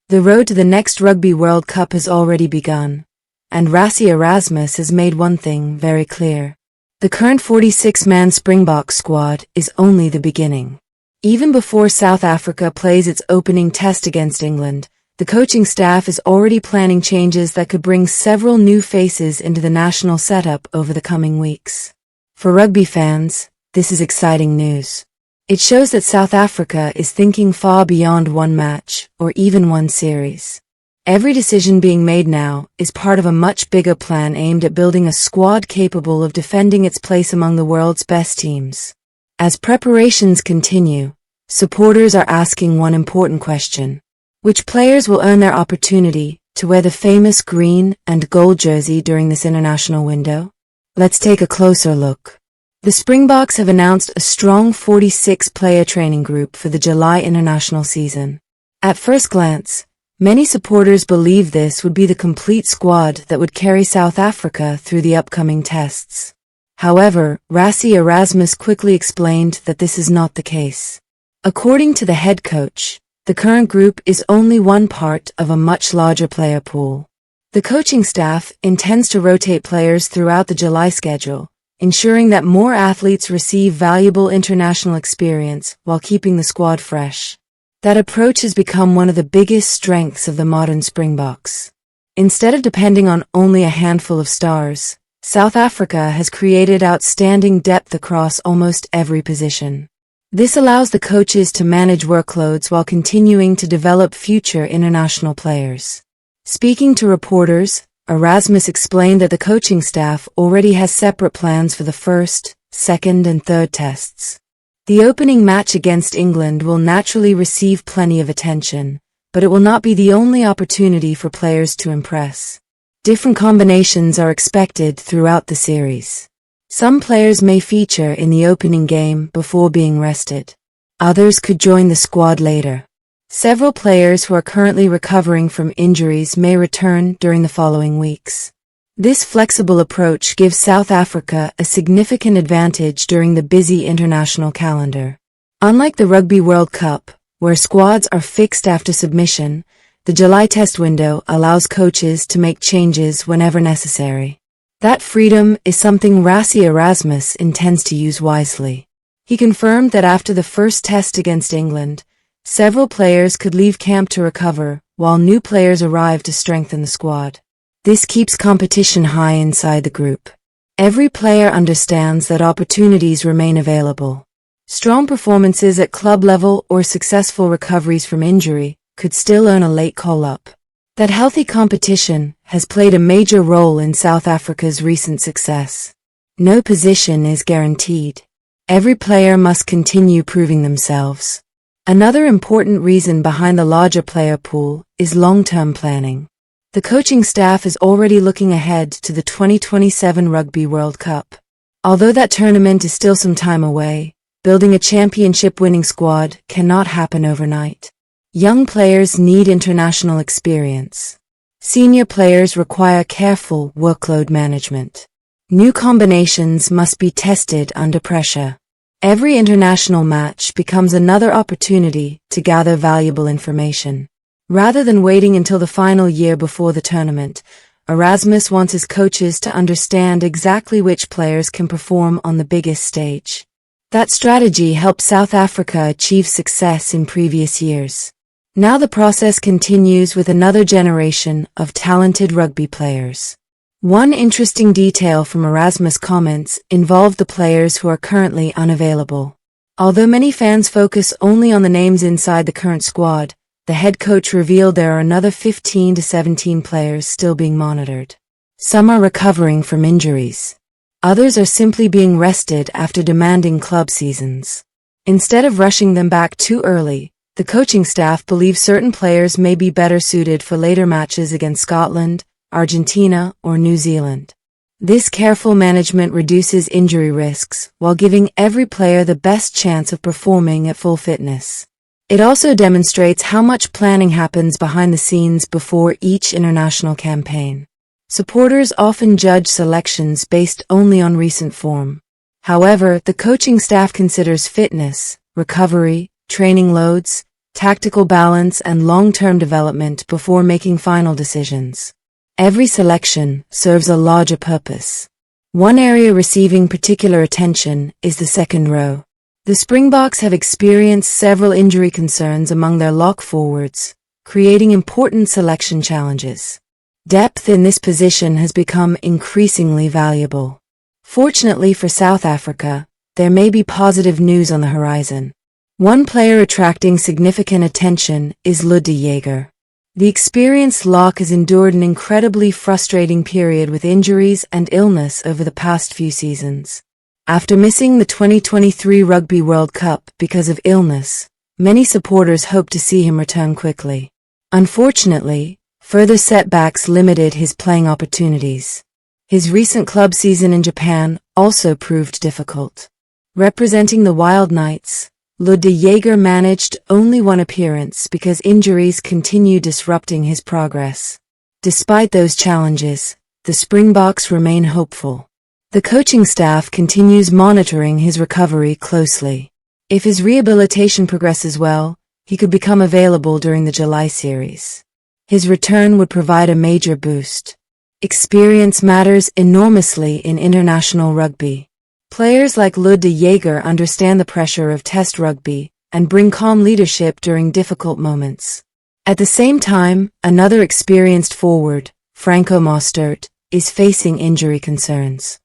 The road to the next Rugby World Cup has already begun, and Rassie Erasmus has made one thing very clear. The current 46-man Springboks squad is only the beginning. Even before South Africa plays its opening test against England, the coaching staff is already planning changes that could bring several new faces into the national setup over the coming weeks. For rugby fans, this is exciting news. It shows that South Africa is thinking far beyond one match, or even one series. Every decision being made now is part of a much bigger plan aimed at building a squad capable of defending its place among the world's best teams. As preparations continue, supporters are asking one important question. Which players will earn their opportunity to wear the famous green and gold jersey during this international window? Let's take a closer look. The Springboks have announced a strong 46-player training group for the July international season. At first glance, many supporters believe this would be the complete squad that would carry South Africa through the upcoming tests. However, Rassie Erasmus quickly explained that this is not the case. According to the head coach, the current group is only one part of a much larger player pool. The coaching staff intends to rotate players throughout the July schedule, ensuring that more athletes receive valuable international experience while keeping the squad fresh. That approach has become one of the biggest strengths of the modern Springboks. Instead of depending on only a handful of stars, South Africa has created outstanding depth across almost every position. This allows the coaches to manage workloads while continuing to develop future international players. Speaking to reporters, Erasmus explained that the coaching staff already has separate plans for the first, second and third tests. The opening match against England will naturally receive plenty of attention, but it will not be the only opportunity for players to impress. Different combinations are expected throughout the series. Some players may feature in the opening game before being rested. Others could join the squad later. Several players who are currently recovering from injuries may return during the following weeks. This flexible approach gives South Africa a significant advantage during the busy international calendar. Unlike the Rugby World Cup, where squads are fixed after submission, the July test window allows coaches to make changes whenever necessary. That freedom is something Rassie Erasmus intends to use wisely. He confirmed that after the first test against England, several players could leave camp to recover, while new players arrive to strengthen the squad. This keeps competition high inside the group. Every player understands that opportunities remain available. Strong performances at club level or successful recoveries from injury could still earn a late call-up. That healthy competition has played a major role in South Africa's recent success. No position is guaranteed. Every player must continue proving themselves. Another important reason behind the larger player pool is long-term planning. The coaching staff is already looking ahead to the 2027 Rugby World Cup. Although that tournament is still some time away, building a championship-winning squad cannot happen overnight. Young players need international experience. Senior players require careful workload management. New combinations must be tested under pressure. Every international match becomes another opportunity to gather valuable information. Rather than waiting until the final year before the tournament, Erasmus wants his coaches to understand exactly which players can perform on the biggest stage. That strategy helped South Africa achieve success in previous years. Now the process continues with another generation of talented rugby players. One interesting detail from Erasmus' comments involved the players who are currently unavailable. Although many fans focus only on the names inside the current squad, the head coach revealed there are another 15 to 17 players still being monitored. Some are recovering from injuries. Others are simply being rested after demanding club seasons. Instead of rushing them back too early, the coaching staff believes certain players may be better suited for later matches against Scotland, Argentina, or New Zealand. This careful management reduces injury risks while giving every player the best chance of performing at full fitness. It also demonstrates how much planning happens behind the scenes before each international campaign. Supporters often judge selections based only on recent form. However, the coaching staff considers fitness, recovery, training loads, tactical balance and long-term development before making final decisions. Every selection serves a larger purpose. One area receiving particular attention is the second row. The Springboks have experienced several injury concerns among their lock forwards, creating important selection challenges. Depth in this position has become increasingly valuable. Fortunately for South Africa, there may be positive news on the horizon. One player attracting significant attention is de Jager. The experienced lock has endured an incredibly frustrating period with injuries and illness over the past few seasons. After missing the 2023 Rugby World Cup because of illness, many supporters hoped to see him return quickly. Unfortunately, further setbacks limited his playing opportunities. His recent club season in Japan also proved difficult. Representing the Wild Knights, de Jager managed only one appearance because injuries continued disrupting his progress. Despite those challenges, the Springboks remain hopeful. The coaching staff continues monitoring his recovery closely. If his rehabilitation progresses well, he could become available during the July series. His return would provide a major boost. Experience matters enormously in international rugby. Players like de Jager understand the pressure of Test rugby and bring calm leadership during difficult moments. At the same time, another experienced forward, Franco Mostert, is facing injury concerns.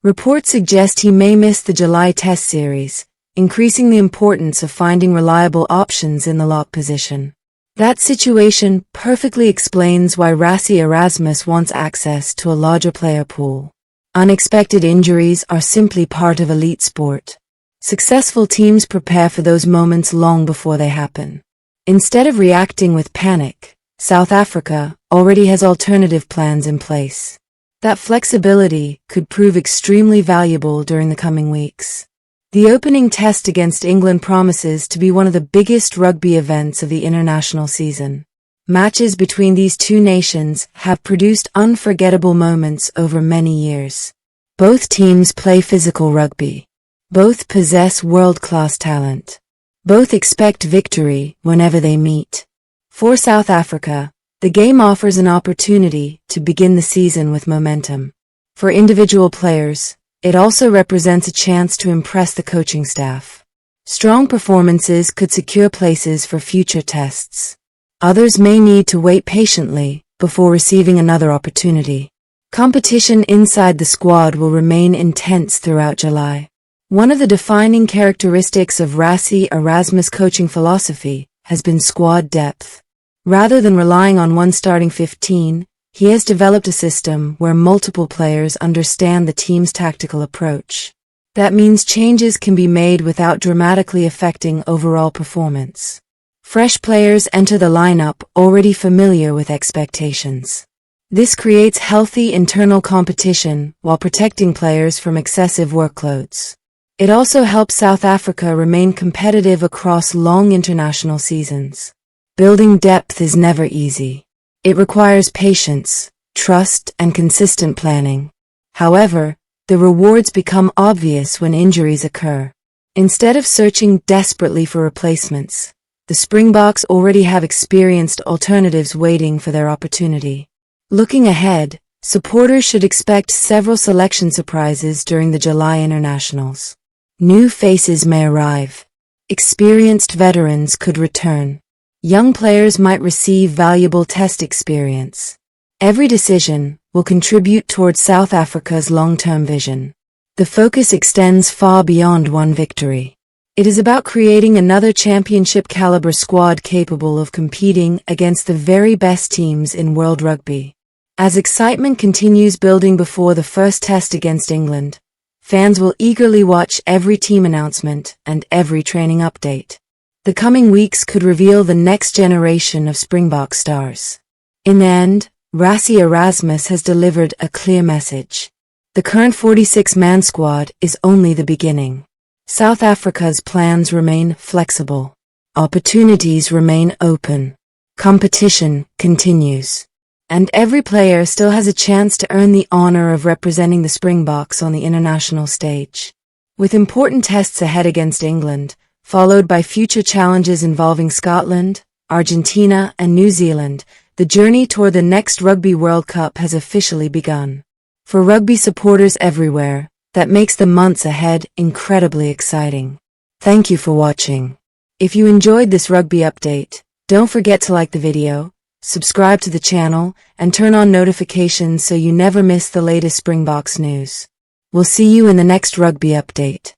Reports suggest he may miss the July Test series, increasing the importance of finding reliable options in the lock position. That situation perfectly explains why Rassie Erasmus wants access to a larger player pool. Unexpected injuries are simply part of elite sport. Successful teams prepare for those moments long before they happen. Instead of reacting with panic, South Africa already has alternative plans in place. That flexibility could prove extremely valuable during the coming weeks. The opening test against England promises to be one of the biggest rugby events of the international season. Matches between these two nations have produced unforgettable moments over many years. Both teams play physical rugby. Both possess world-class talent. Both expect victory whenever they meet. For South Africa, the game offers an opportunity to begin the season with momentum. For individual players, it also represents a chance to impress the coaching staff. Strong performances could secure places for future tests. Others may need to wait patiently before receiving another opportunity. Competition inside the squad will remain intense throughout July. One of the defining characteristics of Rassie Erasmus' coaching philosophy has been squad depth. Rather than relying on one starting 15, he has developed a system where multiple players understand the team's tactical approach. That means changes can be made without dramatically affecting overall performance. Fresh players enter the lineup already familiar with expectations. This creates healthy internal competition while protecting players from excessive workloads. It also helps South Africa remain competitive across long international seasons. Building depth is never easy. It requires patience, trust, and consistent planning. However, the rewards become obvious when injuries occur. Instead of searching desperately for replacements, the Springboks already have experienced alternatives waiting for their opportunity. Looking ahead, supporters should expect several selection surprises during the July internationals. New faces may arrive. Experienced veterans could return. Young players might receive valuable test experience. Every decision will contribute towards South Africa's long-term vision. The focus extends far beyond one victory. It is about creating another championship-caliber squad capable of competing against the very best teams in world rugby. As excitement continues building before the first test against England, fans will eagerly watch every team announcement and every training update. The coming weeks could reveal the next generation of Springbok stars. In the end, Rassie Erasmus has delivered a clear message. The current 46-man squad is only the beginning. South Africa's plans remain flexible. Opportunities remain open. Competition continues. And every player still has a chance to earn the honor of representing the Springboks on the international stage. With important tests ahead against England, followed by future challenges involving Scotland, Argentina, and New Zealand. The journey toward the next Rugby World Cup has officially begun. For rugby supporters everywhere, that makes the months ahead incredibly exciting. Thank you for watching. If you enjoyed this rugby update, don't forget to like the video, subscribe to the channel, and turn on notifications so you never miss the latest Springboks news. We'll see you in the next rugby update.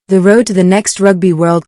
The road to the next Rugby World